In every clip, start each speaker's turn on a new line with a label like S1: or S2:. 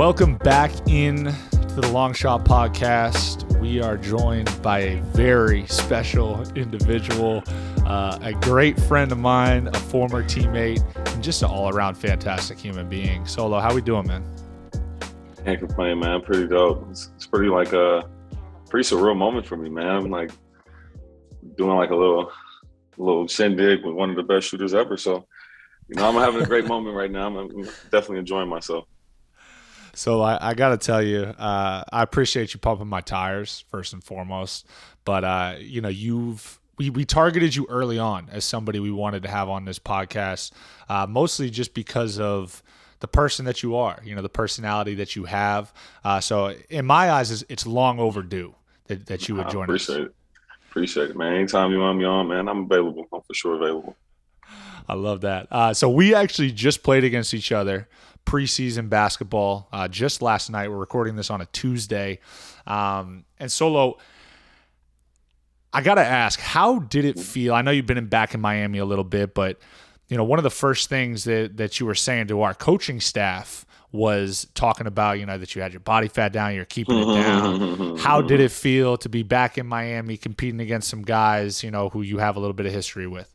S1: Welcome back in to the Long Shot Podcast. We are joined by a very special individual, a great friend of mine, a former teammate, and just an all-around fantastic human being. Solo, how we doing, man?
S2: Can't complain, man. Pretty dope. It's pretty like a pretty surreal moment for me, man. I'm like doing like a little shindig with one of the best shooters ever. So, I'm having a great moment right now. I'm definitely enjoying myself.
S1: So I got to tell you, I appreciate you pumping my tires first and foremost. But we targeted you early on as somebody we wanted to have on this podcast, mostly just because of the person that you are, the personality that you have. So in my eyes, it's long overdue that you would join us.
S2: Appreciate it, man. Anytime you want me on, man, I'm available. I'm for sure available.
S1: I love that. So we actually just played against each other preseason basketball just last night. We're recording this on a Tuesday. And Solo, I got to ask, how did it feel? I know you've been back in Miami a little bit, but one of the first things that you were saying to our coaching staff was talking about, that you had your body fat down, you're keeping it down. How did it feel to be back in Miami competing against some guys, who you have a little bit of history with?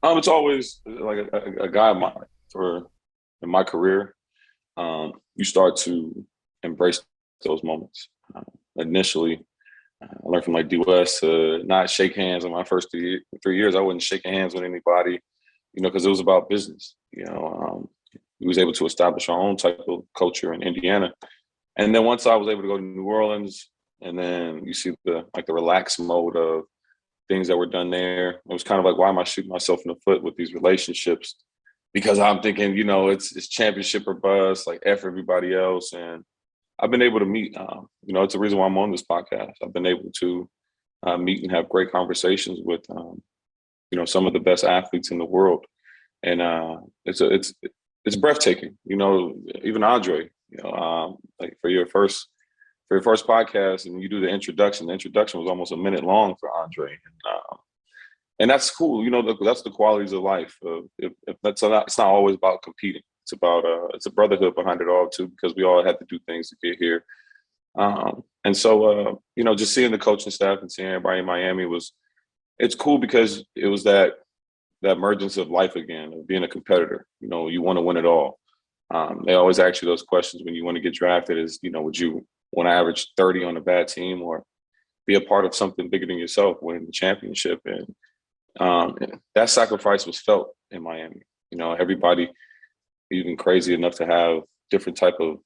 S2: It's always like a guy of mine in my career. You start to embrace those moments. Initially, I learned from like D. West to not shake hands in my first 3 years. I wasn't shaking hands with anybody, because it was about business. We was able to establish our own type of culture in Indiana. And then once I was able to go to New Orleans, and then you see the relaxed mode of things that were done there. It was kind of like, why am I shooting myself in the foot with these relationships? Because I'm thinking, it's championship or bust, like F everybody else. And I've been able to meet, it's the reason why I'm on this podcast. I've been able to meet and have great conversations with, some of the best athletes in the world. And it's breathtaking, even Andre, like for your first podcast and you do the introduction was almost a minute long for Andre. And that's cool. That's the qualities of life. It's not always about competing. It's about it's a brotherhood behind it all too, because we all had to do things to get here. And so just seeing the coaching staff and seeing everybody in Miami it's cool because it was that emergence of life again, of being a competitor. You want to win it all. They always ask you those questions when you want to get drafted is, would you want to average 30 on a bad team or be a part of something bigger than yourself, winning the championship? And that sacrifice was felt in Miami. Everybody even crazy enough to have different type of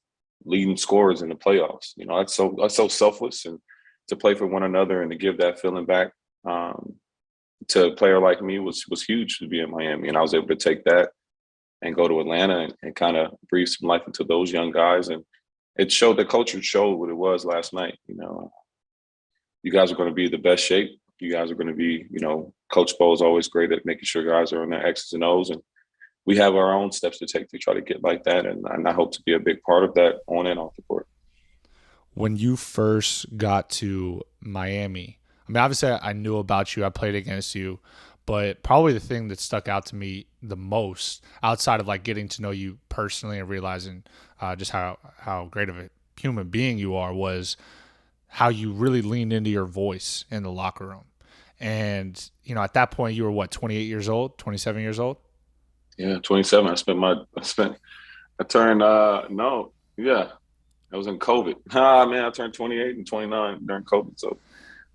S2: leading scorers in the playoffs. That's so selfless, and to play for one another and to give that feeling back to a player like me was huge to be in Miami. And I was able to take that and go to Atlanta and kind of breathe some life into those young guys. And it showed, the culture showed what it was last night. You guys are going to be the best shape. You guys are going to be, Coach Bo is always great at making sure guys are on their X's and O's. And we have our own steps to take to try to get like that. And I hope to be a big part of that on and off the court.
S1: When you first got to Miami, obviously I knew about you. I played against you. But probably the thing that stuck out to me the most, outside of like getting to know you personally and realizing just how great of a human being you are, was how you really leaned into your voice in the locker room. And, at that point you were what, 28 years old, 27 years old?
S2: Yeah, 27. I was in COVID. I turned 28 and 29 during COVID. So,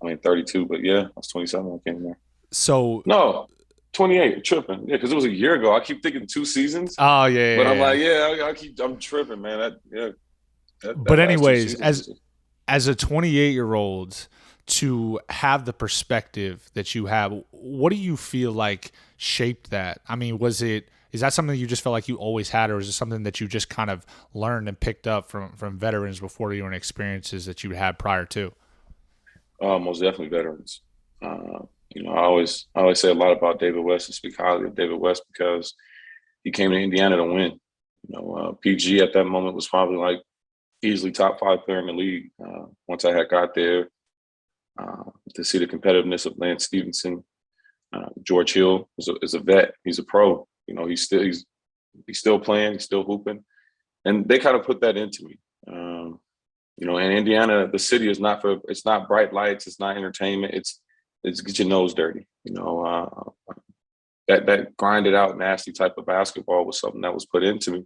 S2: 32, but yeah, I was 27 when I came there.
S1: So
S2: no, 28, tripping. Yeah, because it was a year ago. I keep thinking 2 seasons.
S1: Oh yeah.
S2: But I'm like, I'm tripping, man.
S1: But anyways, as a 28-year-old, to have the perspective that you have, what do you feel like shaped that? Is that something you just felt like you always had, or is it something that you just kind of learned and picked up from veterans before you and experiences that you had prior to?
S2: Most definitely veterans. I always say a lot about David West and speak highly of David West because he came to Indiana to win. PG at that moment was probably like easily top 5 player in the league. Once I had got there, to see the competitiveness of Lance Stevenson, George Hill is a vet. He's a pro. He's still playing. He's still hooping. and they kind of put that into me. In Indiana, the city is it's not bright lights, it's not entertainment, it's get your nose dirty. That grinded out nasty type of basketball was something that was put into me.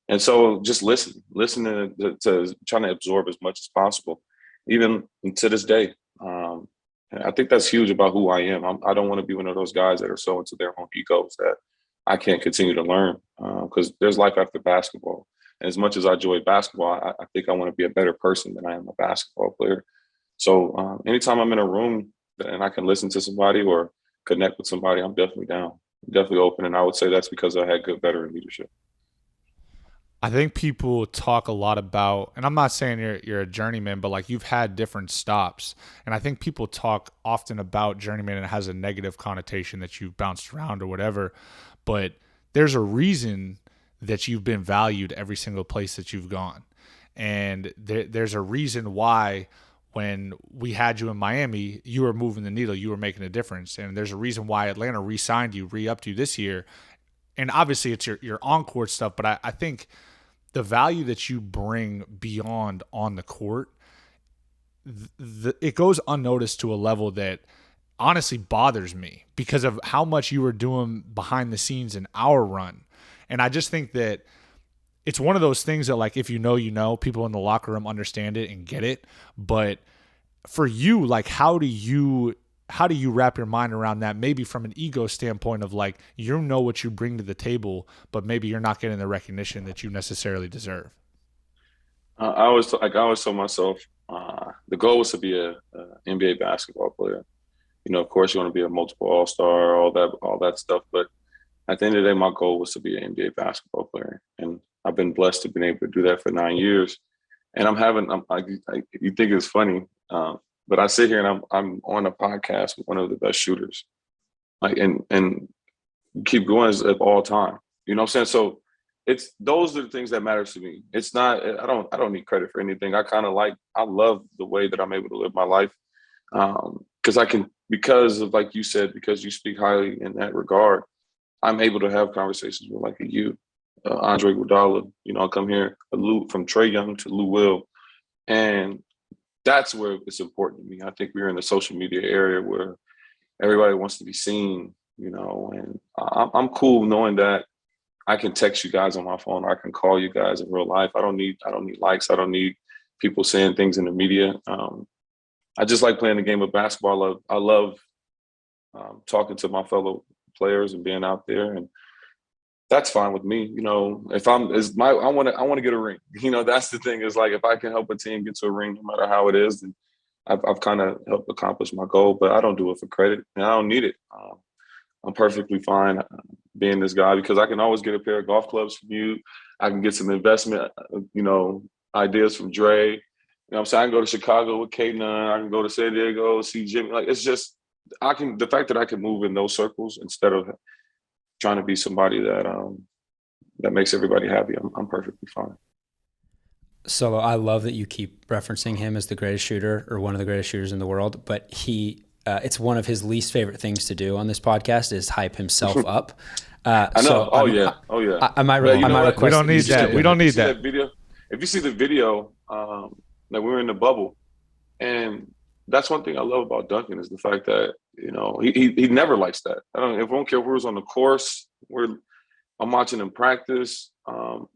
S2: And so just listening to trying to absorb as much as possible, even to this day. I think that's huge about who I am. I don't want to be one of those guys that are so into their own egos that I can't continue to learn, because there's life after basketball. And as much as I enjoy basketball, I think I want to be a better person than I am a basketball player. So anytime I'm in a room and I can listen to somebody or connect with somebody, I'm definitely down. I'm definitely open. And I would say that's because I had good veteran leadership.
S1: I think people talk a lot about, and I'm not saying you're a journeyman, but like you've had different stops. And I think people talk often about journeyman and it has a negative connotation that you've bounced around or whatever. But there's a reason that you've been valued every single place that you've gone. And there's a reason why when we had you in Miami, you were moving the needle, you were making a difference. And there's a reason why Atlanta re-signed you, re-upped you this year. And obviously it's your on-court stuff, but I think the value that you bring beyond on the court, it goes unnoticed to a level that honestly bothers me because of how much you were doing behind the scenes in our run. And I just think that it's one of those things that, like, if you know, people in the locker room understand it and get it. But for you, like, how do you wrap your mind around that? Maybe from an ego standpoint of like, you know what you bring to the table, but maybe you're not getting the recognition that you necessarily deserve.
S2: I always told myself the goal was to be a NBA basketball player. Of course, you want to be a multiple All-Star, all that stuff. But at the end of the day, my goal was to be an NBA basketball player, and I've been blessed to be able to do that for 9 years. And you think it's funny, but I sit here and I'm on a podcast with one of the best shooters, and keep going of all time. You know what I'm saying? So those are the things that matter to me. It's not, I don't need credit for anything. I love the way that I'm able to live my life. Because of, like you said, because you speak highly in that regard, I'm able to have conversations with like you, Andre Iguodala. I come here, from Trae Young to Lou Will, and that's where it's important to me. I think we're in the social media area where everybody wants to be seen, and I'm cool knowing that I can text you guys on my phone, or I can call you guys in real life. I don't need likes. I don't need people saying things in the media. I just like playing the game of basketball. I love talking to my fellow players and being out there, and that's fine with me. If I want to get a ring. That's the thing, is like, if I can help a team get to a ring, no matter how it is, then I've kind of helped accomplish my goal. But I don't do it for credit, and I don't need it. I'm perfectly fine being this guy, because I can always get a pair of golf clubs from you. I can get some investment, ideas from Dre. I'm saying, I can go to Chicago with K Nunn. I can go to San Diego, see Jimmy. Like, it's just, the fact that I can move in those circles instead of trying to be somebody that makes everybody happy, I'm perfectly fine.
S3: So I love that you keep referencing him as the greatest shooter, or one of the greatest shooters in the world, but it's one of his least favorite things to do on this podcast is hype himself up.
S2: I know.
S3: So
S2: oh yeah.
S3: I might request.
S1: We don't need that. We don't need that.
S2: Video. If you see the video, that we were in the bubble, and that's one thing I love about Duncan, is the fact that he never likes that. I don't care if we was on the course, I'm watching him practice.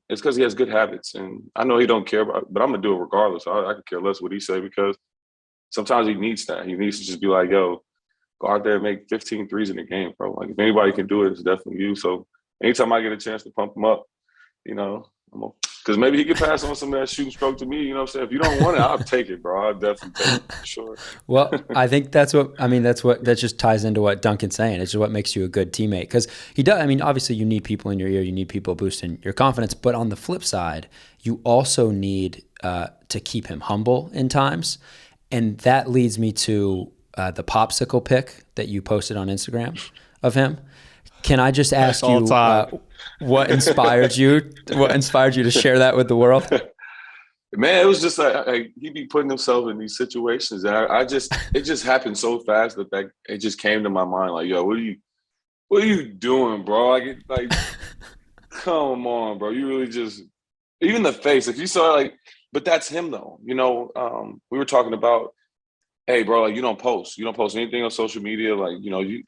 S2: It's because he has good habits, and I know he don't care about, but I'm gonna do it regardless. I could care less what he say, because sometimes he needs that. He needs to just be like, yo, go out there and make 15 threes in the game, bro. Like, if anybody can do it, it's definitely you. So anytime I get a chance to pump him up, because maybe he could pass on some of that shooting stroke to me. You know what I'm saying? If you don't want it, I'll take it, bro. I'll definitely take it, for sure.
S3: Well, I think that just ties into what Duncan's saying. It's just what makes you a good teammate. Because he does, obviously you need people in your ear, you need people boosting your confidence. But on the flip side, you also need to keep him humble in times. And that leads me to the popsicle pic that you posted on Instagram of him. Can I just ask you what inspired you to share that with the world?
S2: Man, it was just like he be putting himself in these situations, and it just happened so fast that it just came to my mind, like, yo, what are you doing, bro? Like come on, bro. You really just, even the face. If you saw like, but that's him though. We were talking about, hey, bro, like you don't post anything on social media. Like,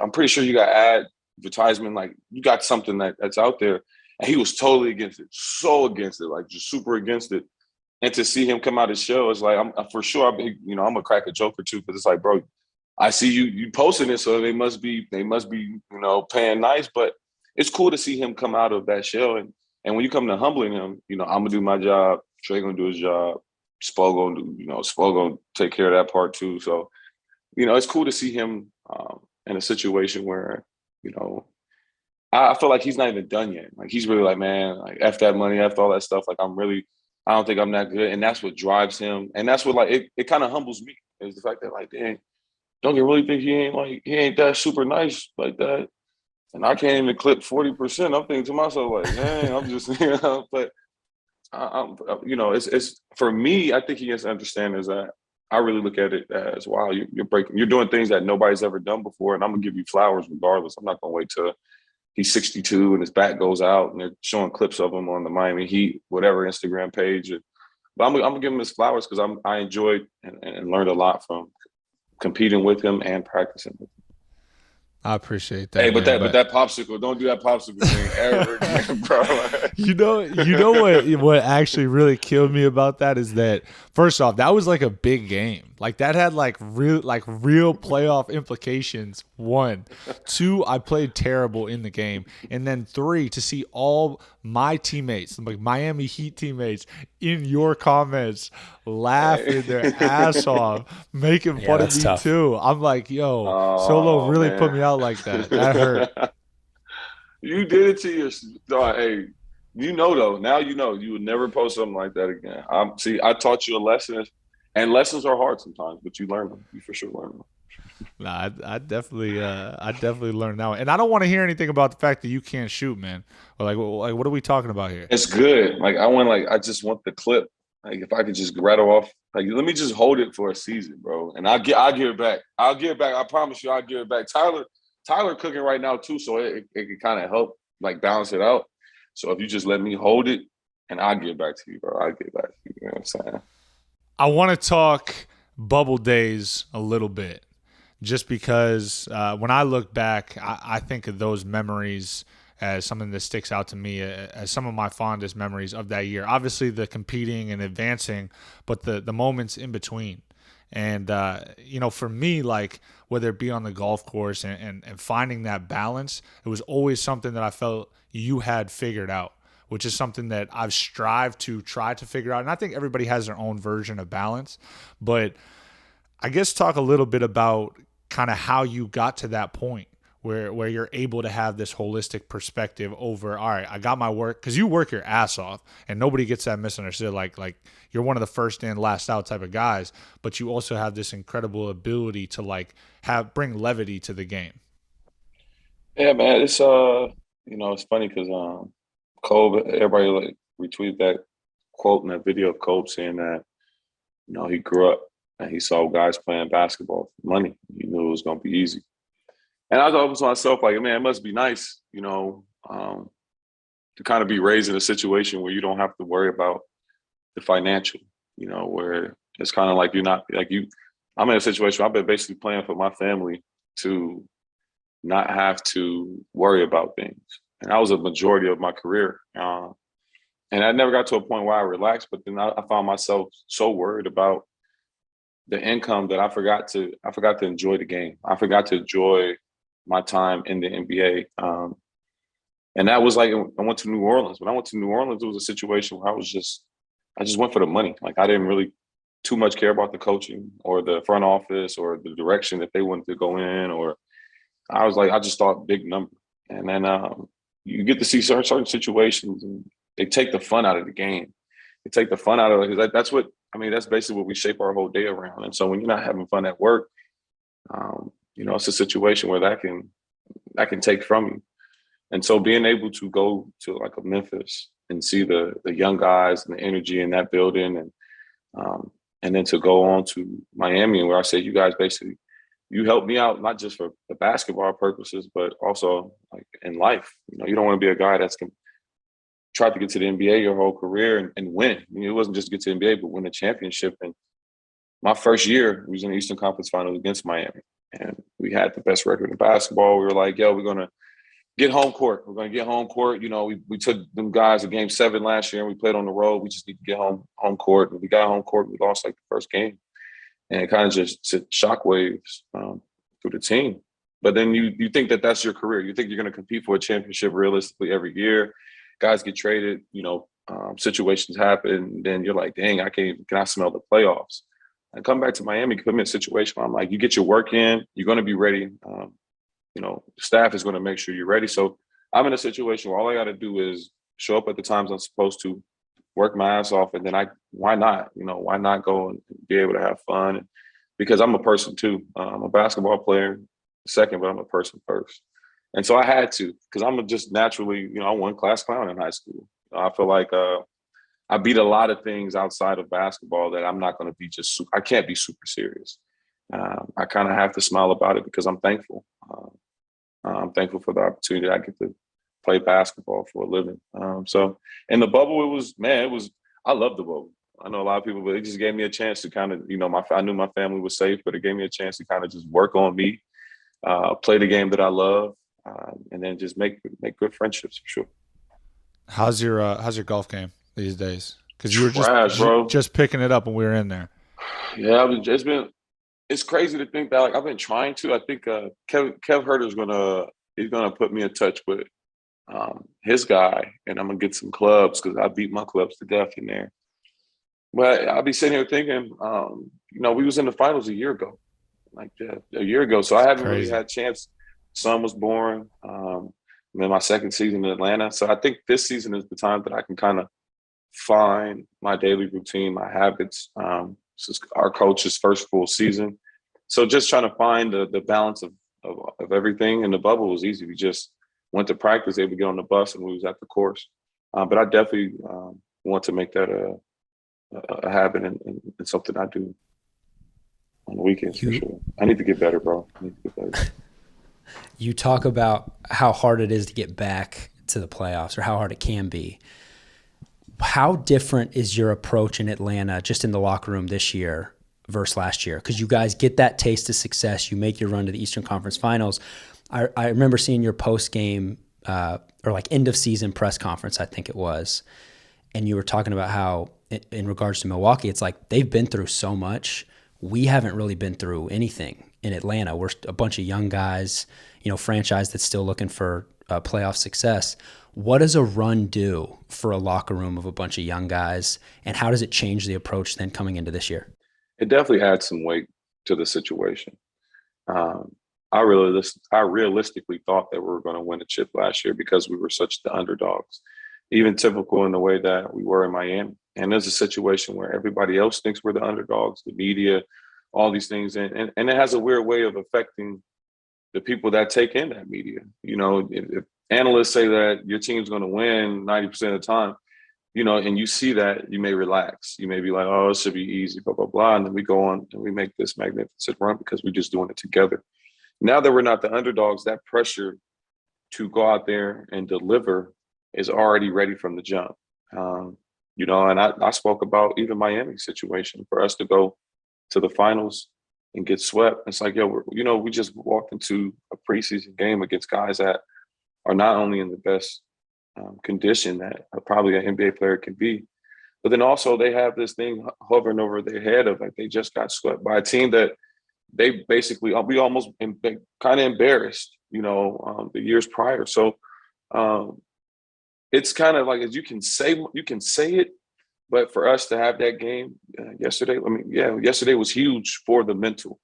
S2: I'm pretty sure you got advertisement, like you got something that's out there. And he was totally against it, so against it, like just super against it. And to see him come out of show, it's like I'm for sure. I'm gonna crack a joke or two, because it's like, bro, I see you posting it, so they must be paying nice. But it's cool to see him come out of that shell, and when you come to humbling him, I'm gonna do my job. Trae gonna do his job. Spo gonna take care of that part too. So it's cool to see him in a situation where I feel like he's not even done yet. Like he's really like, man, like F that money, F all that stuff. Like I don't think I'm that good. And that's what drives him. And that's what it kind of humbles me, is the fact that like, dang, Duncan really think he ain't that super nice like that. And I can't even clip 40%. I'm thinking to myself like, dang, I'm just, but it's for me, I think he has to understand is that I really look at it as, wow, you're doing things that nobody's ever done before. And I'm gonna give you flowers regardless. I'm not gonna wait till he's 62 and his back goes out and they're showing clips of him on the Miami Heat, whatever Instagram page. But I'm gonna give him his flowers because I enjoyed and learned a lot from competing with him and practicing with him.
S1: I appreciate that.
S2: Hey, but that popsicle, don't do that popsicle thing ever again, bro.
S1: What actually really killed me about that is that, first off, that was like a big game. Like that had real playoff implications. 1, 2, I played terrible in the game, and then 3, to see all my teammates, like Miami Heat teammates, in your comments laughing their ass off, making fun of me
S3: tough.
S1: too. I'm like, yo, Solo really put me out like that. That hurt.
S2: You did it to your. Hey, though. Now you would never post something like that again. I taught you a lesson, and lessons are hard sometimes, but you learn them. You for sure learn them.
S1: Nah, I definitely learned that one. And I don't want to hear anything about the fact that you can't shoot, man. Or like what are we talking about here?
S2: It's good. Like I just want the clip. Like if I could just rattle off, like let me just hold it for a season, bro, and I'll give it back. I'll give it back. I promise you, I'll give it back. Tyler cooking right now too, so it can kind of help like balance it out. So if you just let me hold it, and I'll give it back to you, bro. I'll give it back to you. You know what I'm saying?
S1: I want to talk bubble days a little bit, just because when I look back, I think of those memories as something that sticks out to me as some of my fondest memories of that year. Obviously, the competing and advancing, but the moments in between. And, for me, like whether it be on the golf course and finding that balance, it was always something that I felt you had figured out, which is something that I've strived to try to figure out. And I think everybody has their own version of balance. But I guess talk a little bit about kind of how you got to that point where you're able to have this holistic perspective over, all right, I got my work, because you work your ass off, and nobody gets that misunderstood. Like you're one of the first in, last out type of guys, but you also have this incredible ability to bring levity to the game.
S2: Yeah, man, it's it's funny because Kobe, everybody like retweeted that quote in that video of Kobe saying that he grew up and he saw guys playing basketball for money. He knew it was going to be easy. And I thought to myself, like, man, it must be nice, to kind of be raised in a situation where you don't have to worry about the financial, where it's kind of like you're not like you. I'm in a situation where I've been basically playing for my family to not have to worry about things. And that was a majority of my career. And I never got to a point where I relaxed, but then I found myself so worried about the income that I forgot to enjoy the game. I forgot to enjoy my time in the NBA. And that was like, I went to New Orleans. When I went to New Orleans, it was a situation where I just went for the money. Like I didn't really too much care about the coaching or the front office or the direction that they wanted to go in, or I was like, I just thought big number. And then you get to see certain situations and they take the fun out of the game. They take the fun out of it. That's basically what we shape our whole day around. And so when you're not having fun at work, it's a situation where that can take from you. And so being able to go to like a Memphis and see the young guys and the energy in that building, and then to go on to Miami, where I say, you guys basically, you helped me out, not just for the basketball purposes, but also like in life. You don't want to be a guy that's tried to get to the NBA your whole career and win. I mean, it wasn't just get to the NBA, but win a championship. And my first year, we was in the Eastern Conference Finals against Miami. And we had the best record in basketball. We were like, yo, we're going to get home court. We're going to get home court. You know, we took them guys to Game 7 last year, and we played on the road. We just need to get home court. And we got home court. We lost like the first game. And it kind of just sent shockwaves through the team. But then you think that that's your career. You think you're going to compete for a championship realistically every year. Guys get traded, you know, situations happen. And then you're like, dang, can I smell the playoffs? I come back to Miami, put me in a situation where I'm like, you get your work in, you're going to be ready. You know, staff is going to make sure you're ready. So I'm in a situation where all I got to do is show up at the times I'm supposed to, work my ass off, and then why not? You know, why not go and be able to have fun? And because I'm a person too. I'm a basketball player second, but I'm a person first. And so I had to, because I'm just naturally, you know, I won class clown in high school. I feel like I beat a lot of things outside of basketball that I'm not going to be I can't be super serious. I kind of have to smile about it because I'm thankful. I'm thankful for the opportunity I get to play basketball for a living. So in the bubble, I love the bubble. I know a lot of people, but it just gave me a chance to kind of, you know, I knew my family was safe, but it gave me a chance to kind of just work on me, play the game that I love, and then just make good friendships for sure.
S1: How's your golf game these days? Because you were just picking it up when we were in there.
S2: Yeah, it's crazy to think that, like, I've been trying to. I think Kev Herter's gonna put me in touch with his guy, and I'm gonna get some clubs because I beat my clubs to death in there. But I'll be sitting here thinking, you know, we was in the finals a year ago. So I haven't really had a chance. Son was born. Then my second season in Atlanta. So I think this season is the time that I can kind of find my daily routine, my habits. This is our coach's first full season. So just trying to find the balance of everything. And the bubble was easy. We just went to practice, able to get on the bus, and we was at the course. But I definitely want to make that a habit and something I do on the weekends for sure. I need to get better, bro.
S3: You talk about how hard it is to get back to the playoffs, or how hard it can be. How different is your approach in Atlanta, just in the locker room this year versus last year? Because you guys get that taste of success. You make your run to the Eastern Conference Finals. I remember seeing your post-game or like end-of-season press conference, I think it was, and you were talking about how, in regards to Milwaukee, it's like they've been through so much. We haven't really been through anything in Atlanta. We're a bunch of young guys, you know, franchise that's still looking for playoff success. What does a run do for a locker room of a bunch of young guys, and how does it change the approach then coming into this year?
S2: It definitely adds some weight to the situation. I realistically thought that we were going to win the chip last year because we were such the underdogs, even typical in the way that we were in Miami. And there's a situation where everybody else thinks we're the underdogs, the media, all these things. And it has a weird way of affecting the people that take in that media. You know, if analysts say that your team's going to win 90% of the time, you know, and you see that, you may relax. You may be like, oh, it should be easy, blah, blah, blah. And then we go on and we make this magnificent run because we're just doing it together. Now that we're not the underdogs, that pressure to go out there and deliver is already ready from the jump. You know, and I spoke about even Miami's situation. For us to go to the finals and get swept, it's like, yo, we just walked into a preseason game against guys that are not only in the best condition that probably an NBA player can be, but then also they have this thing hovering over their head of like they just got swept by a team that they basically we almost kind of embarrassed, you know, the years prior. So it's kind of like, as you can say it, but for us to have that game yesterday, yesterday was huge for the mental.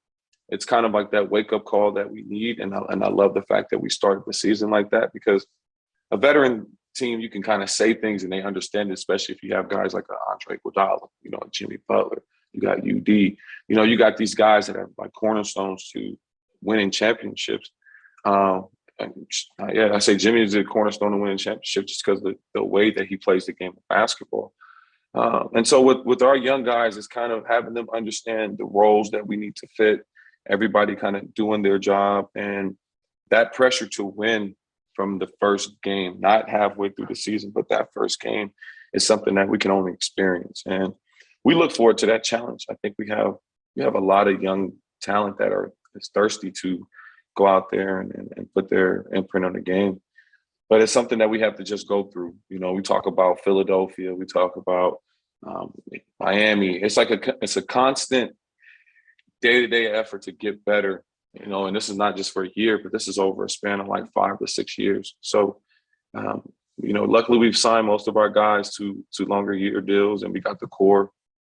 S2: It's kind of like that wake up call that we need, and I love the fact that we started the season like that, because a veteran team, you can kind of say things and they understand it, especially if you have guys like Andre Iguodala, you know, Jimmy Butler, you got UD, you know, you got these guys that are like cornerstones to winning championships. I say Jimmy is a cornerstone to winning championships just because of the way that he plays the game of basketball. And so with our young guys, it's kind of having them understand the roles that we need to fit, everybody kind of doing their job, and that pressure to win from the first game, not halfway through the season, but that first game is something that we can only experience. And we look forward to that challenge. I think we have a lot of young talent that is thirsty to go out there and put their imprint on the game. But it's something that we have to just go through. We talk about Philadelphia, we talk about Miami. It's like it's a constant day-to-day effort to get better. And this is not just for a year, but this is over a span of like 5 to 6 years. So, luckily we've signed most of our guys to longer year deals, and we got the core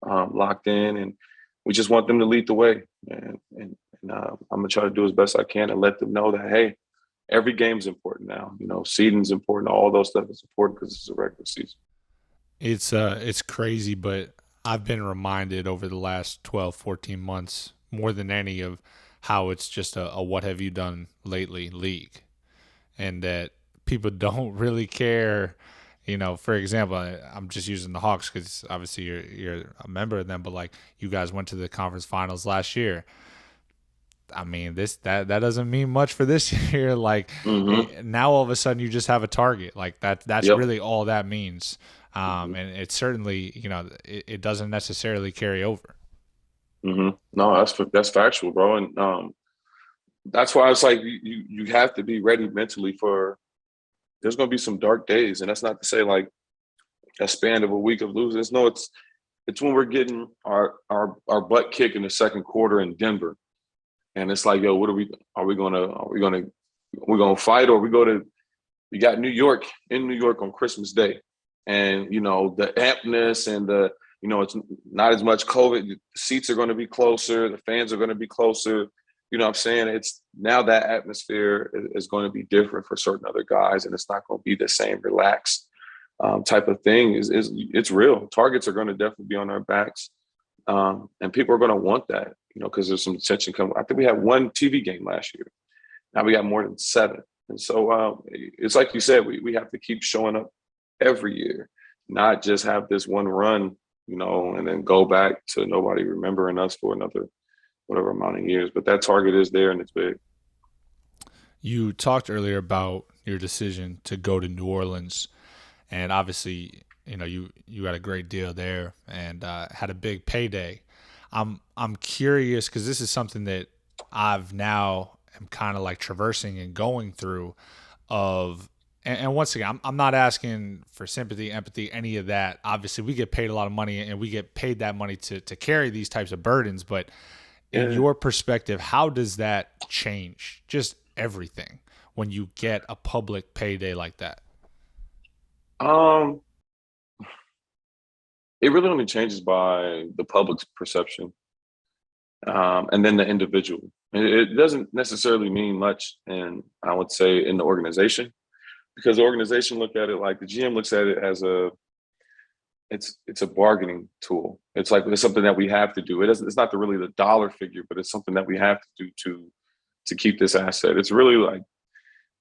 S2: locked in, and we just want them to lead the way. And I'm gonna try to do as best I can and let them know that, hey, every game's important now. Seeding's important. All those stuff is important because it's a regular season.
S1: It's crazy, but I've been reminded over the last 12, 14 months more than any of how it's just a what have you done lately league, and that people don't really care. For example, I'm just using the Hawks because obviously you're a member of them, but like you guys went to the conference finals last year. I mean, that doesn't mean much for this year. Like now all of a sudden you just have a target. Like that's
S2: Yep.
S1: really all that means. And it certainly, it doesn't necessarily carry over.
S2: No, that's factual, bro. And that's why it's like you have to be ready mentally for. There's going to be some dark days, and that's not to say like a span of a week of losing. No, it's when we're getting our butt kicked in the second quarter in Denver, and it's like, yo, what are we gonna fight, or we got New York on Christmas Day, and the ampness and it's not as much COVID. The seats are going to be closer, the fans are going to be closer. You know what I'm saying? It's now that atmosphere is going to be different for certain other guys, and it's not going to be the same relaxed type of thing. It's real. Targets are going to definitely be on our backs, and people are going to want that, because there's some attention coming. I think we had one TV game last year. Now we got more than 7, and so it's like you said, we have to keep showing up every year, not just have this one run, and then go back to nobody remembering us for another whatever amount of years. But that target is there, and it's big.
S1: You talked earlier about your decision to go to New Orleans, and obviously, you had a great deal there and had a big payday. I'm curious because this is something that I've now am kind of like traversing and going through of. And once again, I'm not asking for sympathy, empathy, any of that. Obviously, we get paid a lot of money, and we get paid that money to carry these types of burdens. But in your perspective, how does that change just everything when you get a public payday like that?
S2: It really only changes by the public's perception, and then the individual. It doesn't necessarily mean much, and I would say in the organization. Because the organization look at it like the GM looks at it as it's a bargaining tool. It's like it's something that we have to do. It's not really the dollar figure, but it's something that we have to do to keep this asset. It's really like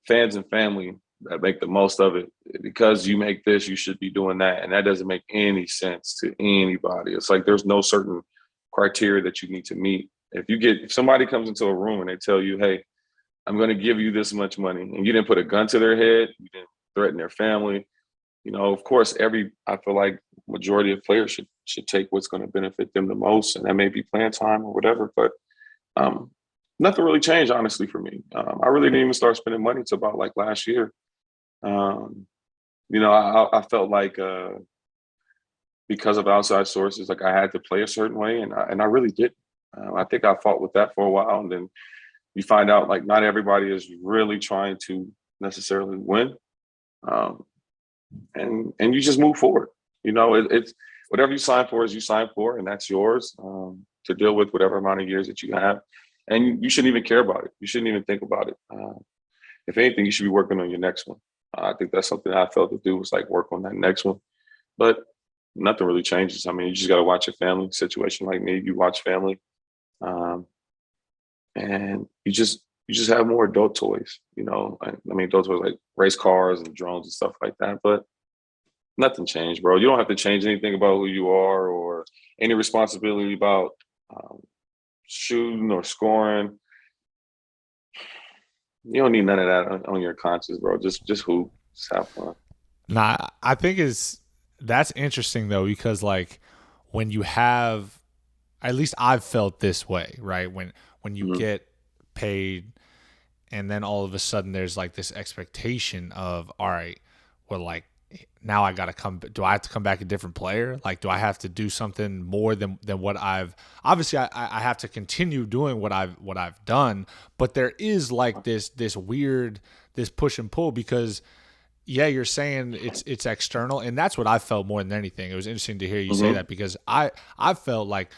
S2: fans and family that make the most of it. Because you make this, you should be doing that, and that doesn't make any sense to anybody. It's like there's no certain criteria that you need to meet. If somebody comes into a room and they tell you, hey, I'm going to give you this much money, and you didn't put a gun to their head, you didn't threaten their family. Of course, I feel like majority of players should take what's going to benefit them the most, and that may be playing time or whatever. But nothing really changed, honestly, for me. I really didn't even start spending money until about like last year. I felt like because of outside sources, like I had to play a certain way, and I really didn't. I think I fought with that for a while, and then you find out like not everybody is really trying to necessarily win, and you just move forward. It's whatever you sign for is you sign for, and that's yours to deal with whatever amount of years that you have, and you shouldn't even care about it. You shouldn't even think about it. If anything, you should be working on your next one. I think that's something I felt to do was like work on that next one, but nothing really changes. I mean, you just got to watch your family situation. Like me, you watch family. And you just have more adult toys, I mean, adult toys like race cars and drones and stuff like that, but nothing changed, bro. You don't have to change anything about who you are or any responsibility about shooting or scoring. You don't need none of that on your conscience, bro. Just hoop, just have fun.
S1: Nah, I think that's interesting though, because like when you have, at least I've felt this way, right? When you
S2: Mm-hmm.
S1: get paid and then all of a sudden there's like this expectation of, all right, well, like now I gotta come, do I have to come back a different player? Like, do I have to do something more than what I've, obviously I have to continue doing what I've done, but there is like this weird, this push and pull, because yeah, you're saying it's external, and that's what I felt more than anything. It was interesting to hear you say
S2: Mm-hmm.
S1: that, because I felt like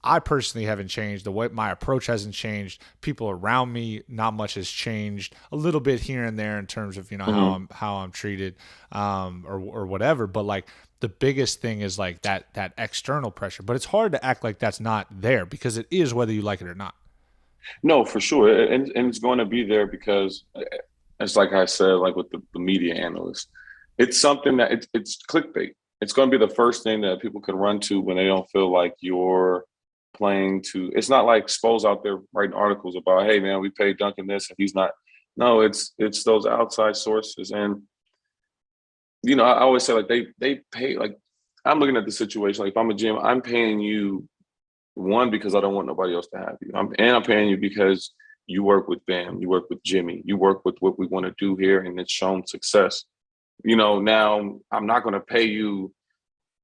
S1: I personally haven't changed. The way my approach hasn't changed. People around me, not much has changed. A little bit here and there in terms of
S2: Mm-hmm.
S1: how I'm treated, or whatever. But like the biggest thing is like that external pressure. But it's hard to act like that's not there, because it is, whether you like it or not.
S2: No, for sure, and it's going to be there because it's like I said, like with the media analyst, it's something that it's clickbait. It's going to be the first thing that people can run to when they don't feel like you're playing to. It's not like Spo's out there writing articles about, hey man, we paid Duncan this and he's not. No, it's those outside sources, and I always say like they pay like I'm looking at the situation like if I'm a GM, I'm paying you one because I don't want nobody else to have you. I'm paying you because you work with Bam, you work with Jimmy, you work with what we want to do here, and it's shown success. Now I'm not going to pay you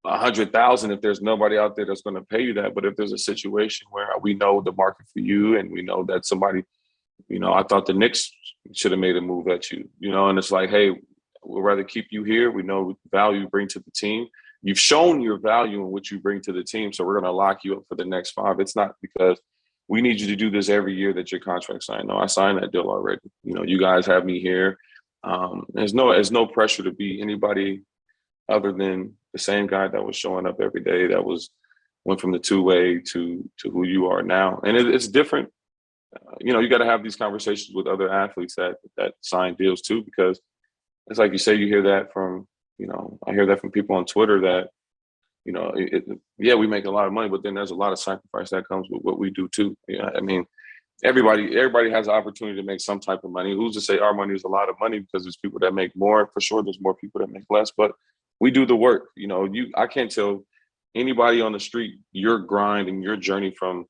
S2: 100,000 if there's nobody out there that's going to pay you that. But if there's a situation where we know the market for you, and we know that somebody, I thought the Knicks should have made a move at you, and it's like, hey, we'd rather keep you here. We know the value you bring to the team. You've shown your value in what you bring to the team, so we're going to lock you up for the next 5. It's not because we need you to do this every year that your contract signed. No, I signed that deal already. You guys have me here. There's no pressure to be anybody other than the same guy that was showing up every day, that went from the two-way to who you are now. And it's different. You got to have these conversations with other athletes that sign deals too, because it's like you say, you hear that from, I hear that from people on Twitter that, yeah, we make a lot of money, but then there's a lot of sacrifice that comes with what we do too. I mean, everybody has an opportunity to make some type of money. Who's to say our money is a lot of money? Because there's people that make more. For sure, there's more people that make less, but we do the work. I can't tell anybody on the street your grind and your journey from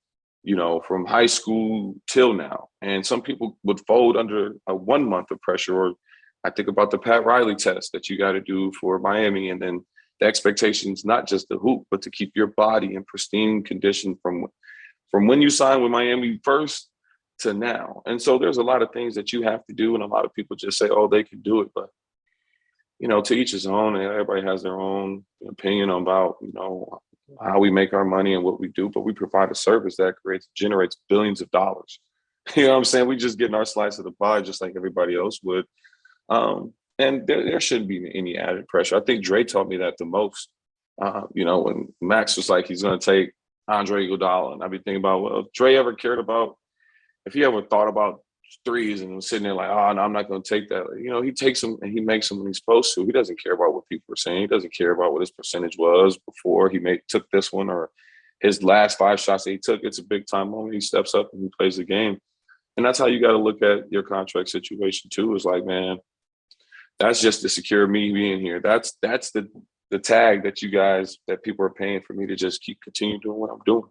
S2: high school till now. And some people would fold under a 1 month of pressure. Or I think about the Pat Riley test that you got to do for Miami, and then the expectations, not just the hoop, but to keep your body in pristine condition from when you signed with Miami first to now. And so there's a lot of things that you have to do, and a lot of people just say, oh, they can do it. But, to each his own, and everybody has their own opinion about, how we make our money and what we do. But we provide a service that generates billions of dollars. You know what I'm saying? We just getting our slice of the pie just like everybody else would. And there shouldn't be any added pressure. I think Dre taught me that the most. When Max was like, he's going to take Andre Iguodala, and I'd be thinking about, well, if Dre ever cared about, if he ever thought about threes and was sitting there like, oh, no, I'm not going to take that. He takes them and he makes them when he's supposed to. He doesn't care about what people are saying. He doesn't care about what his percentage was before he took this one, or his last 5 shots that he took. It's a big time moment. He steps up and he plays the game. And that's how you got to look at your contract situation too. Is like, man, that's just to secure me being here. That's the tag that people are paying for me to just continue doing what I'm doing.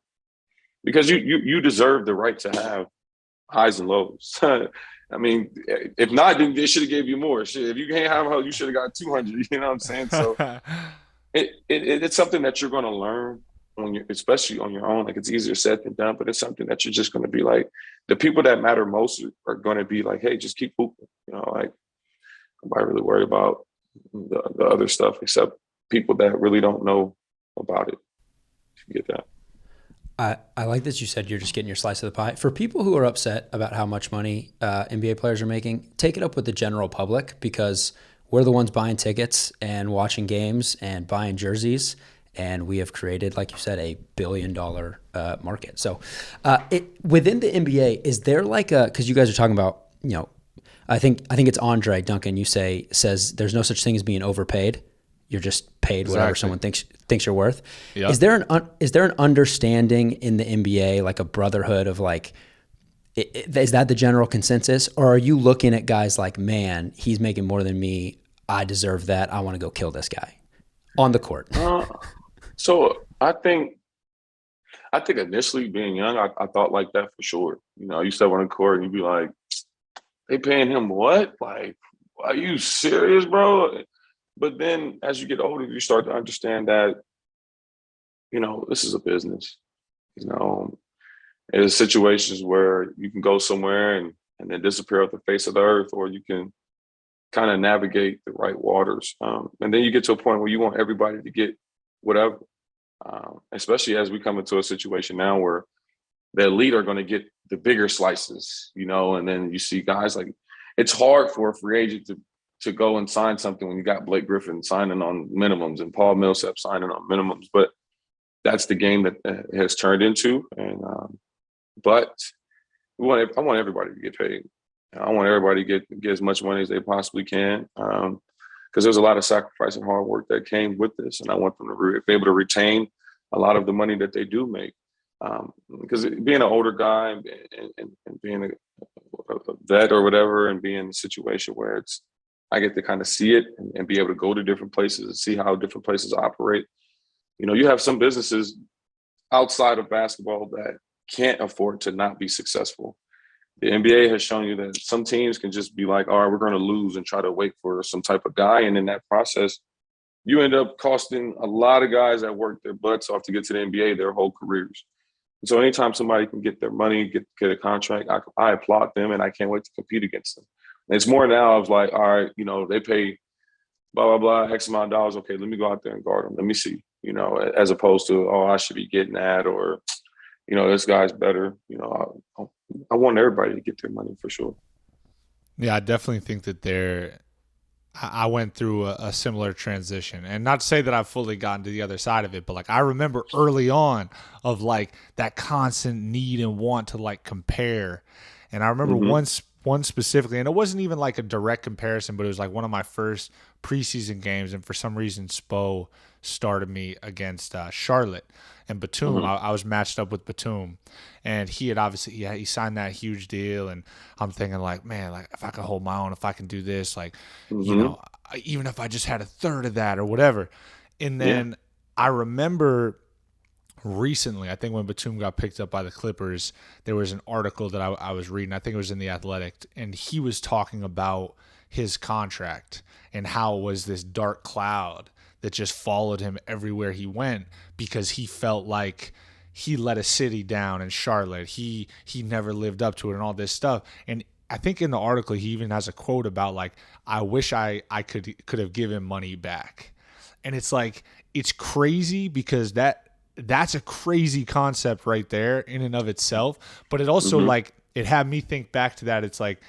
S2: Because you deserve the right to have highs and lows. I mean, if not, then they should have gave you more. If you can't have, you should have got 200. You know what I'm saying? So it's something that you're going to learn especially on your own. Like, it's easier said than done, but it's something that you're just going to be like, the people that matter most are going to be like, hey, just keep hooping. Like, nobody really worry about the other stuff except people that really don't know about it. You get that?
S3: I like that you said you're just getting your slice of the pie. For people who are upset about how much money NBA players are making, take it up with the general public, because we're the ones buying tickets and watching games and buying jerseys, and we have created, like you said, $1 billion market. So within the NBA, is there like because you guys are talking about, I think it's Andre, Duncan, you says there's no such thing as being overpaid. You're just paid whatever someone thinks you're worth. Yep. Is there an understanding in the NBA, like a brotherhood of like, Is that the general consensus? Or are you looking at guys like, man, he's making more than me. I deserve that. I want to go kill this guy on the court.
S2: So I think initially being young, I thought like that for sure. You step on the court and you'd be like, they paying him what? Like, are you serious, bro? But then as you get older, you start to understand that, this is a business. There's situations where you can go somewhere and then disappear off the face of the earth, or you can kind of navigate the right waters. And then you get to a point where you want everybody to get whatever, especially as we come into a situation now where the elite are going to get the bigger slices, and then you see guys like, it's hard for a free agent to go and sign something when you got Blake Griffin signing on minimums and Paul Millsap signing on minimums. But that's the game that it has turned into. And but I want everybody to get paid. I want everybody to get as much money as they possibly can, because there's a lot of sacrifice and hard work that came with this, and I want them to be able to retain a lot of the money that they do make. Because being an older guy and being a vet or whatever, and being in a situation where I get to kind of see it and be able to go to different places and see how different places operate. You have some businesses outside of basketball that can't afford to not be successful. The NBA has shown you that some teams can just be like, all right, we're going to lose and try to wait for some type of guy. And in that process, you end up costing a lot of guys that work their butts off to get to the NBA their whole careers. And so anytime somebody can get their money, get a contract, I applaud them, and I can't wait to compete against them. And it's more now of like, all right, they pay blah, blah, blah, X amount of dollars. Okay, let me go out there and guard them. Let me see, as opposed to, oh, I should be getting that, or, this guy's better. I want everybody to get their money for sure.
S1: Yeah, I definitely think that I went through a similar transition, and not to say that I've fully gotten to the other side of it, but like I remember early on of like that constant need and want to like compare. And I remember one specifically, and it wasn't even like a direct comparison, but it was like one of my first preseason games, and for some reason Spo started me against Charlotte and Batum. I was matched up with Batum, and he had obviously he signed that huge deal, and I'm thinking like, man, like if I could hold my own, if I can do this, like even if I just had a third of that or whatever. And then I remember recently, I think when Batum got picked up by the Clippers, there was an article that I was reading. I think it was in The Athletic, and he was talking about his contract and how it was this dark cloud that just followed him everywhere he went, because he felt like he let a city down in Charlotte. He never lived up to it and all this stuff. And I think in the article he even has a quote about like, I wish I could have given money back. And it's like, it's crazy because that's a crazy concept right there in and of itself. But it also like, it had me think back to that. It's like,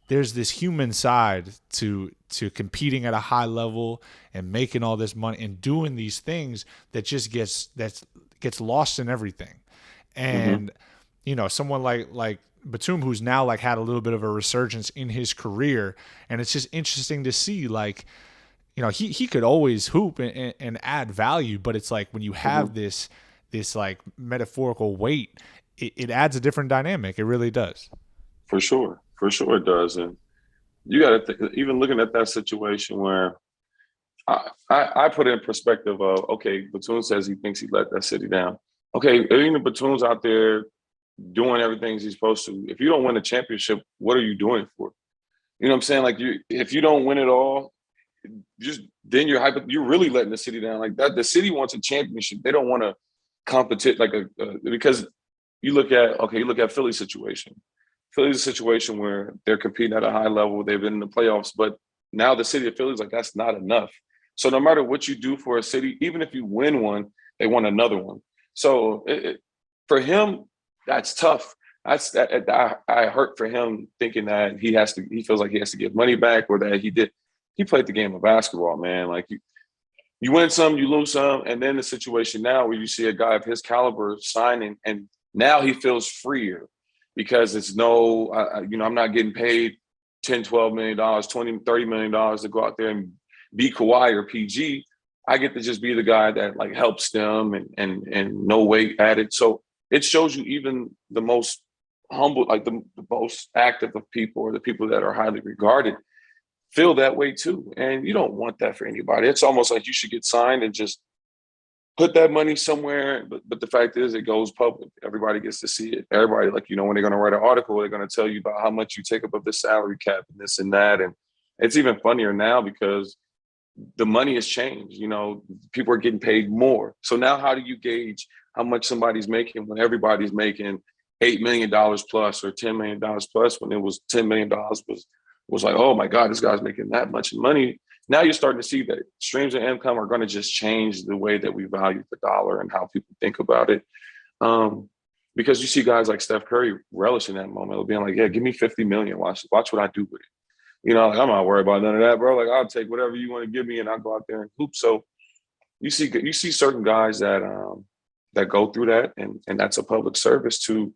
S1: there's this human side to competing at a high level and making all this money and doing these things that just gets lost in everything. And someone like Batum, who's now like had a little bit of a resurgence in his career, and it's just interesting to see like, he could always hoop and add value, but it's like when you have this like metaphorical weight, it adds a different dynamic. It really does.
S2: For sure it does. And you got to even looking at that situation where I put it in perspective of, okay, Batum says he thinks he let that city down. Okay, even Batum's out there doing everything he's supposed to. If you don't win a championship, what are you doing it for? You know what I'm saying? Like, if you don't win it all, then you're really letting the city down. Like that, the city wants a championship. They don't want to compete because you look at Philly's situation. Philly's a situation where they're competing at a high level. They've been in the playoffs, but now the city of Philly's like, that's not enough. So no matter what you do for a city, even if you win one, they want another one. So for him, that's tough. I hurt for him thinking that he feels like he has to give money back, or that he played the game of basketball, man. Like you win some, you lose some. And then the situation now where you see a guy of his caliber signing, and now he feels freer because it's I'm not getting paid $10, $12 million, $20, $30 million to go out there and be Kawhi or PG. I get to just be the guy that like helps them and no weight added. So it shows you even the most humble, like the most active of people, or the people that are highly regarded, feel that way too. And you don't want that for anybody. It's almost like you should get signed and just put that money somewhere. But the fact is, it goes public. Everybody gets to see it. Everybody, like, when they're going to write an article, they're going to tell you about how much you take above the salary cap and this and that. And it's even funnier now because the money has changed. People are getting paid more. So now how do you gauge how much somebody's making when everybody's making $8 million plus or $10 million plus, when it was $10 million was like, oh my God, this guy's making that much money. Now you're starting to see that streams of income are going to just change the way that we value the dollar and how people think about it. Because you see guys like Steph Curry relishing that moment of being like, yeah, give me 50 million. Watch what I do with it. Like, I'm not worried about none of that, bro. Like, I'll take whatever you want to give me and I'll go out there and hoop. So you see certain guys that go through that, and that's a public service to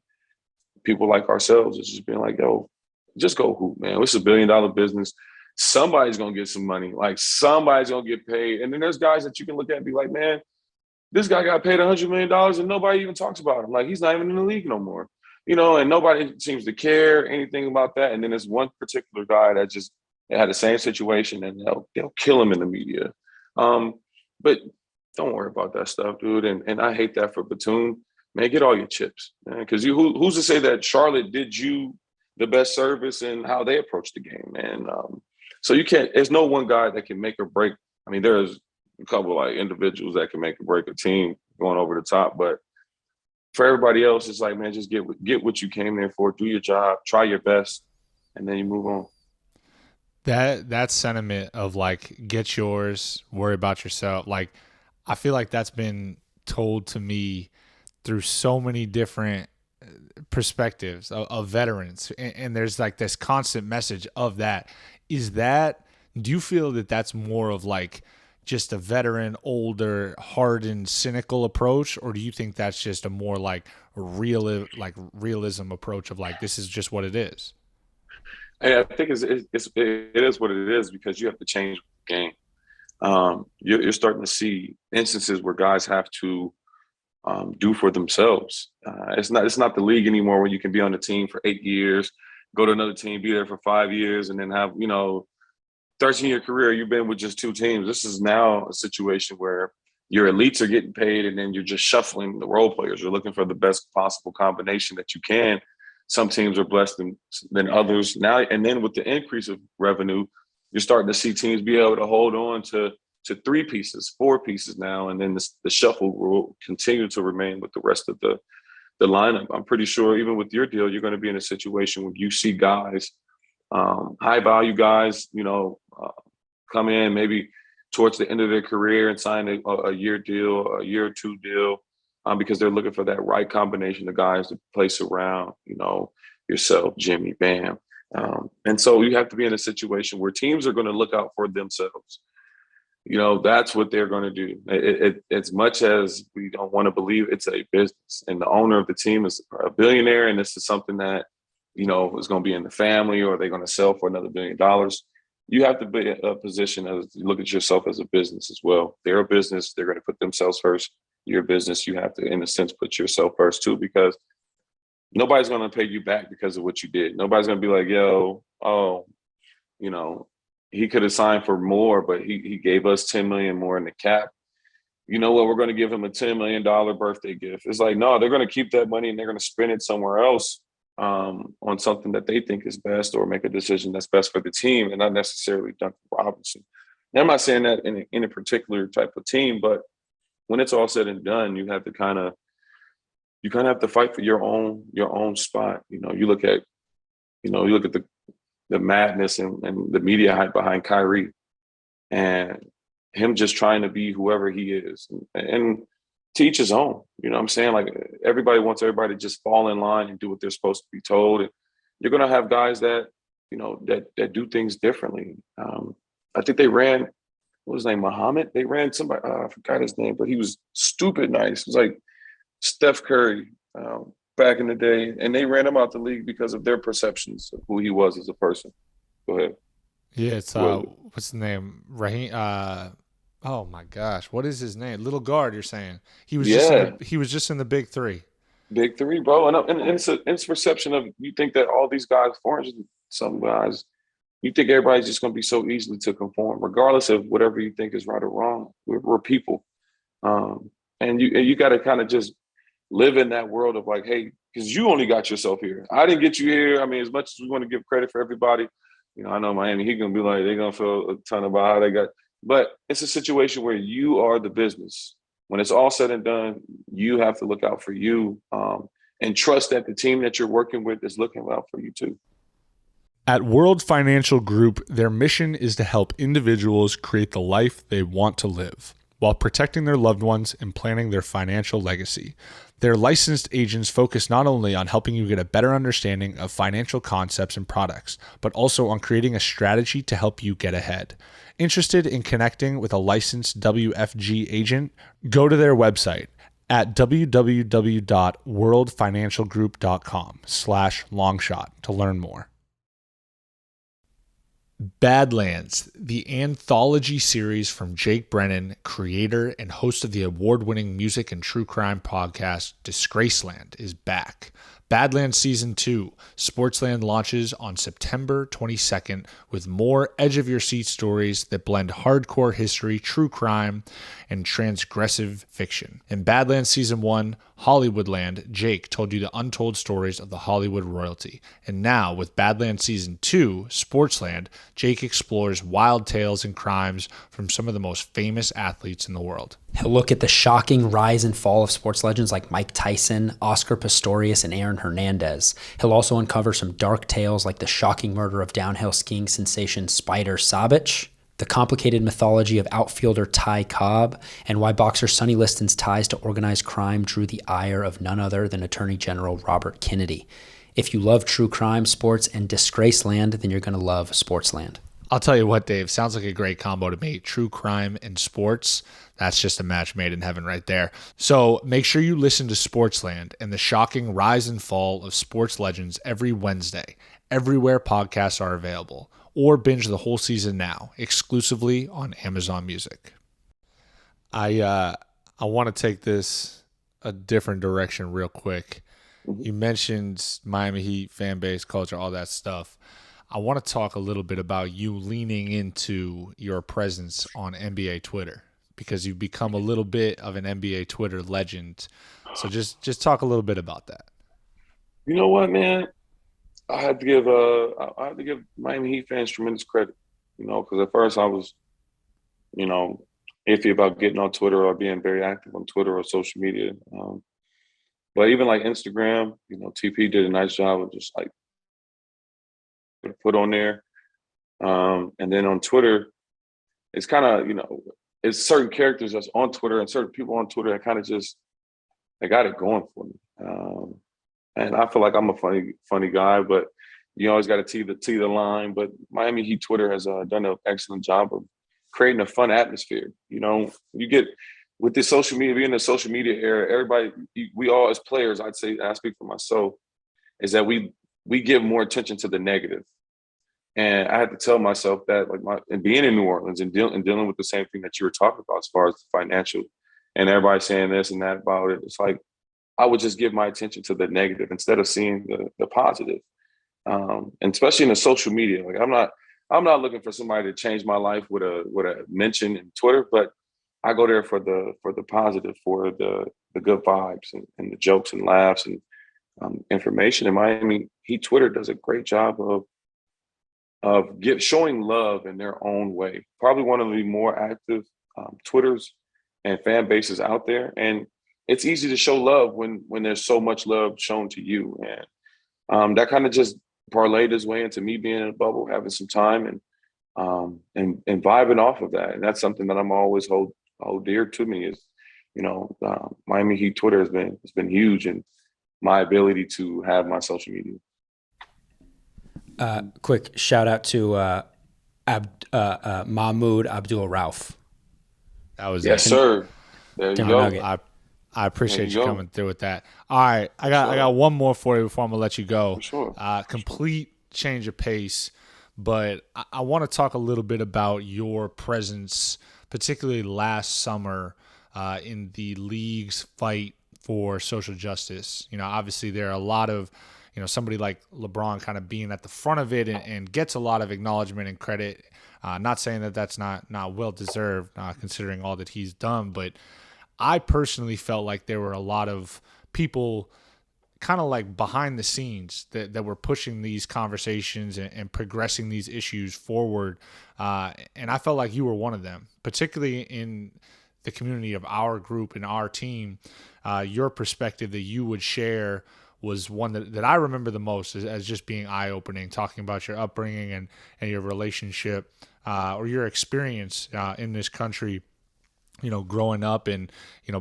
S2: people like ourselves. It's just being like, yo, just go hoop, man. It's $1 billion business. Somebody's gonna get some money. Like, somebody's gonna get paid. And then there's guys that you can look at and be like, man, this guy got paid $100 million and nobody even talks about him. Like, he's not even in the league no more. And nobody seems to care anything about that. And then there's one particular guy that just had the same situation, and they'll kill him in the media. But don't worry about that stuff, dude. And I hate that for Batum. Man, get all your chips, man. Because who's to say that Charlotte did you the best service in how they approach the game, man? So you can't. There's no one guy that can make or break. I mean, there's a couple like individuals that can make or break a team going over the top, but for everybody else, it's like, man, just get what you came there for. Do your job, try your best, and then you move on.
S1: That sentiment of like, get yours, worry about yourself. Like, I feel like that's been told to me through so many different perspectives of veterans, and there's like this constant message of that. Do you feel that that's more of like just a veteran, older, hardened, cynical approach, or do you think that's just a more like realism approach of like, this is just what it is?
S2: And I think it is what it is, because you have to change the game. You're starting to see instances where guys have to do for themselves. It's not the league anymore where you can be on the team for 8 years, go to another team, be there for 5 years, and then have 13-year career you've been with just 2 teams. This is now a situation where your elites are getting paid, and then you're just shuffling the role players. You're looking for the best possible combination that you can. Some teams are blessed than others now, and then with the increase of revenue, you're starting to see teams be able to hold on to 3 pieces, 4 pieces now, and then the shuffle will continue to remain with the rest of the lineup. I'm pretty sure even with your deal, you're going to be in a situation where you see guys, high value guys, come in maybe towards the end of their career and sign a year deal, a year or 2 deal, because they're looking for that right combination of guys to place around, yourself, Jimmy, Bam. And so you have to be in a situation where teams are going to look out for themselves. That's what they're going to do. As much as we don't want to believe, it's a business, and the owner of the team is a billionaire, and this is something that, is going to be in the family, or they're going to sell for another $1 billion. You have to be in a position as you look at yourself as a business as well. They're a business. They're going to put themselves first. You're a business. You have to, in a sense, put yourself first too, because nobody's going to pay you back because of what you did. Nobody's going to be like, he could have signed for more, but he gave us $10 million more in the cap. You know what? We're going to give him a $10 million birthday gift. It's like, no, they're going to keep that money and they're going to spend it somewhere else, on something that they think is best, or make a decision that's best for the team, and not necessarily Duncan Robinson. And I'm not saying that in a particular type of team, but when it's all said and done, you have to kind of have to fight for your own spot. You look at the madness and the media hype behind Kyrie, and him just trying to be whoever he is, and teach his own. You know what I'm saying? Like, everybody wants everybody to just fall in line and do what they're supposed to be told. And you're going to have guys that, that do things differently. I think they ran, what was his name, Muhammad? They ran somebody, I forgot his name, but he was stupid nice. It was like Steph Curry back in the day. And they ran him out the league because of their perceptions of who he was as a person. Go ahead.
S1: Yeah, it's what's the name? Raheem. Oh my gosh, what is his name? Little guard. You're saying he was just in the Big 3.
S2: Big three, bro. And it's perception of you think that all these guys, 400 some guys, you think everybody's just going to be so easily to conform, regardless of whatever you think is right or wrong. We're people. And you got to kind of just live in that world of like, hey, because you only got yourself here. I didn't get you here. I mean, as much as we want to give credit for everybody, I know Miami, he's going to be like, they're going to feel a ton about how they got, but it's a situation where you are the business. When it's all said and done, you have to look out for you, and trust that the team that you're working with is looking out for you too.
S1: At World Financial Group, their mission is to help individuals create the life they want to live while protecting their loved ones and planning their financial legacy. Their licensed agents focus not only on helping you get a better understanding of financial concepts and products, but also on creating a strategy to help you get ahead. Interested in connecting with a licensed WFG agent? Go to their website at www.worldfinancialgroup.com/longshot to learn more. Badlands, the anthology series from Jake Brennan, creator and host of the award-winning music and true crime podcast Disgraceland, is back. Badlands Season 2, Sportsland launches on September 22nd with more edge-of-your-seat stories that blend hardcore history, true crime, and transgressive fiction. In Badlands Season 1, Hollywoodland, Jake told you the untold stories of the Hollywood royalty. And now, with Badlands Season 2, Sportsland, Jake explores wild tales and crimes from some of the most famous athletes in the world.
S3: He'll look at the shocking rise and fall of sports legends like Mike Tyson, Oscar Pistorius, and Aaron Hernandez. He'll also uncover some dark tales like the shocking murder of downhill skiing sensation Spider Sabic, the complicated mythology of outfielder Ty Cobb, and why boxer Sonny Liston's ties to organized crime drew the ire of none other than Attorney General Robert Kennedy. If you love true crime, sports, and Disgraceland, then you're going to love Sportsland.
S1: I'll tell you what, Dave, sounds like a great combo to me. True crime and sports. That's just a match made in heaven right there. So make sure you listen to Sportsland and the shocking rise and fall of sports legends every Wednesday, everywhere podcasts are available, or binge the whole season now, exclusively on Amazon Music. I want to take this a different direction real quick. You mentioned Miami Heat, fan base, culture, all that stuff. I want to talk a little bit about you leaning into your presence on NBA Twitter, because you've become a little bit of an NBA Twitter legend. So just talk a little bit about that.
S2: You know what, man? I had to give Miami Heat fans tremendous credit, because at first I was, iffy about getting on Twitter or being very active on Twitter or social media. But even like Instagram, TP did a nice job of just like put on there. And then on Twitter, it's kind of, it's certain characters that's on Twitter and certain people on Twitter that kind of just, they got it going for me. And I feel like I'm a funny guy, but you always got to tee the line. But Miami Heat Twitter has done an excellent job of creating a fun atmosphere. You get with this social media, being in the social media era, everybody, we all as players, I'd say, I speak for myself, is that we give more attention to the negative. And I had to tell myself that, and being in New Orleans and dealing with the same thing that you were talking about as far as the financial, and everybody saying this and that about it, it's like I would just give my attention to the negative instead of seeing the positive. And especially in the social media, like I'm not looking for somebody to change my life with a mention in Twitter, but I go there for the positive, for the good vibes and the jokes and laughs and information. And Miami Heat Twitter does a great job of showing love in their own way. Probably one of the more active Twitters and fan bases out there. And it's easy to show love when there's so much love shown to you. And that kind of just parlayed his way into me being in a bubble, having some time and vibing off of that. And that's something that I'm always hold dear to me is, Miami Heat Twitter has been huge in my ability to have my social media.
S3: Quick shout out to Mahmoud Abdul Rauf.
S1: That was
S2: yes, sir. There you go.
S1: I appreciate you coming through with that. All right, I got one more for you before I'm gonna let you go.
S2: For sure.
S1: Complete change of pace, but I want to talk a little bit about your presence, particularly last summer, in the league's fight for social justice. Obviously there are a lot of, somebody like LeBron kind of being at the front of it and gets a lot of acknowledgement and credit. Not saying that that's not well deserved, considering all that he's done, but I personally felt like there were a lot of people kind of like behind the scenes that were pushing these conversations and progressing these issues forward. And I felt like you were one of them, particularly in the community of our group and our team. Your perspective that you would share was one that I remember the most as just being eye-opening, talking about your upbringing and your relationship or your experience in this country, growing up and,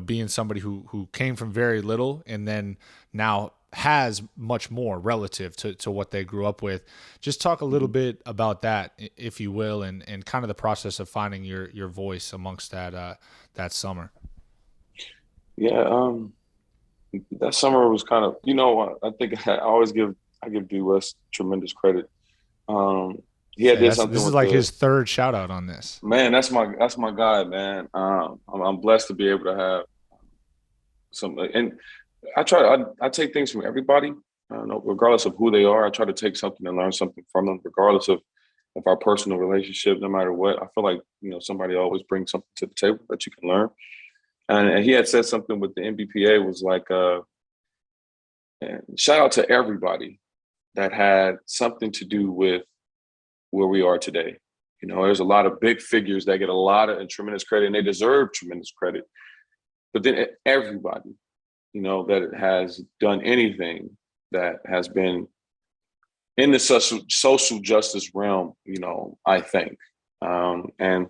S1: being somebody who came from very little and then now has much more relative to what they grew up with. Just talk a little bit about that, if you will, and kind of the process of finding your voice amongst that summer.
S2: Yeah, that summer was kind of, I think I give D West tremendous credit. He had did something.
S1: This is like his third shout out on this.
S2: Man, that's my guy, man. I'm blessed to be able to have some, and I take things from everybody, regardless of who they are. I try to take something and learn something from them, regardless of our personal relationship. No matter what, I feel like somebody always brings something to the table that you can learn. And he had said something with the NBPA was like, shout out to everybody that had something to do with where we are today. There's a lot of big figures that get a lot of and tremendous credit, and they deserve tremendous credit. But then everybody, that has done anything that has been in the social justice realm, I think. And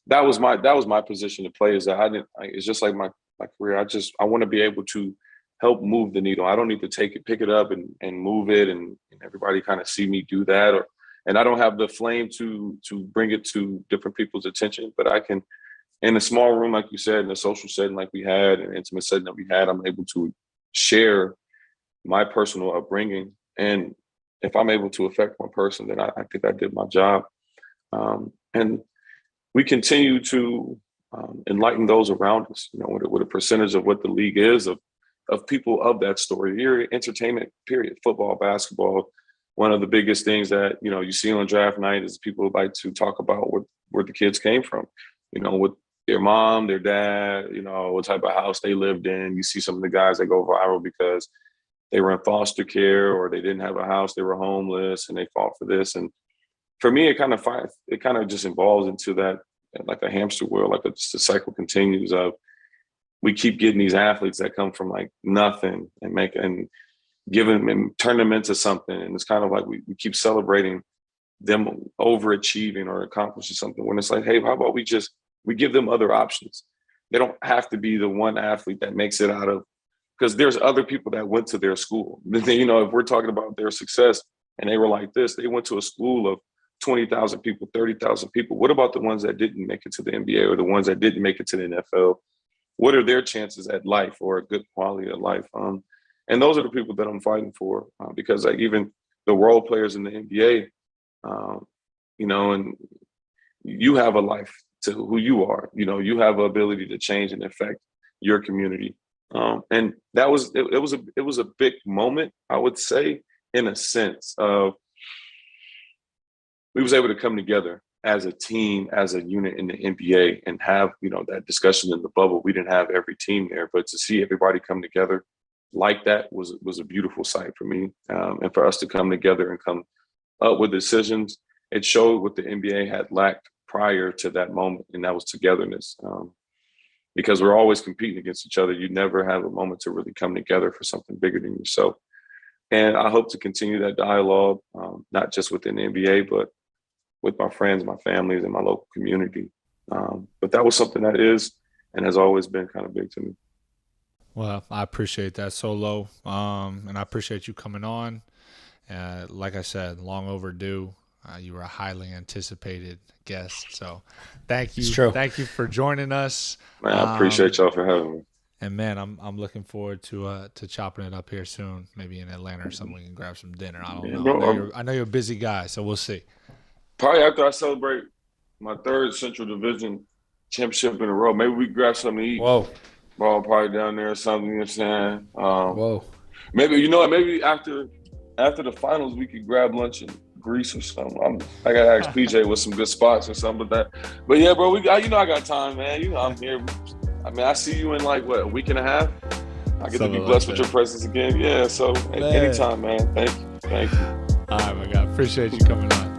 S2: that was my position to play, is that it's just like my career. I want to be able to help move the needle. I don't need to pick it up and move it and everybody kind of see me do that, and I don't have the flame to bring it to different people's attention, but I can, in a small room, like you said, in a social setting like we had, an intimate setting that we had, I'm able to share my personal upbringing. And if I'm able to affect one person, then I think I did my job. And we continue to enlighten those around us, with a percentage of what the league is, of people of that story. Your entertainment, period, football, basketball. One of the biggest things that, you see on draft night is people like to talk about where the kids came from, with their mom, their dad, what type of house they lived in. You see some of the guys that go viral because they were in foster care or they didn't have a house, they were homeless and they fought for this. And for me, it kind of just evolves into that, like a hamster wheel, like the cycle continues of, we keep getting these athletes that come from like nothing and give them and turn them into something. And it's kind of like we keep celebrating them overachieving or accomplishing something, when it's like, hey, how about we give them other options? They don't have to be the one athlete that makes it out of, because there's other people that went to their school. If we're talking about their success and they were like this, they went to a school of 20,000 people, 30,000 people. What about the ones that didn't make it to the NBA or the ones that didn't make it to the NFL? What are their chances at life or a good quality of life? And those are the people that I'm fighting for, because like even the role players in the NBA, and you have a life to who you are. You have an ability to change and affect your community. And that was it was a big moment, I would say, in a sense of we was able to come together as a team, as a unit in the NBA and have, that discussion in the bubble. We didn't have every team there, but to see everybody come together like that was a beautiful sight for me. And for us to come together and come up with decisions, it showed what the NBA had lacked prior to that moment, and that was togetherness. Because we're always competing against each other. You never have a moment to really come together for something bigger than yourself. And I hope to continue that dialogue, not just within the NBA, but with my friends, my families, and my local community. But that was something that is and has always been kind of big to me.
S1: Well, I appreciate that, Solo, and I appreciate you coming on. Like I said, long overdue. You were a highly anticipated guest, so thank you.
S3: It's true.
S1: Thank you for joining us.
S2: Man, I appreciate y'all for having me.
S1: And man, I'm looking forward to chopping it up here soon, maybe in Atlanta or something. We can grab some dinner. I don't know.
S2: Bro,
S1: I know you're a busy guy, so we'll see.
S2: Probably after I celebrate my third Central Division championship in a row, maybe we grab something to eat.
S3: Whoa.
S2: ballpark down there or something. You know what I'm saying?
S3: Whoa.
S2: Maybe you know what? Maybe after the finals, we could grab lunch in Greece or something. I gotta ask PJ with some good spots or something like that. But yeah, bro, I got time, man. You know, I'm here. I mean, I see you in like what, a week and a half. I get to be blessed with your presence again. Yeah, so anytime, man. Thank you.
S1: All right, my God. Appreciate you coming on.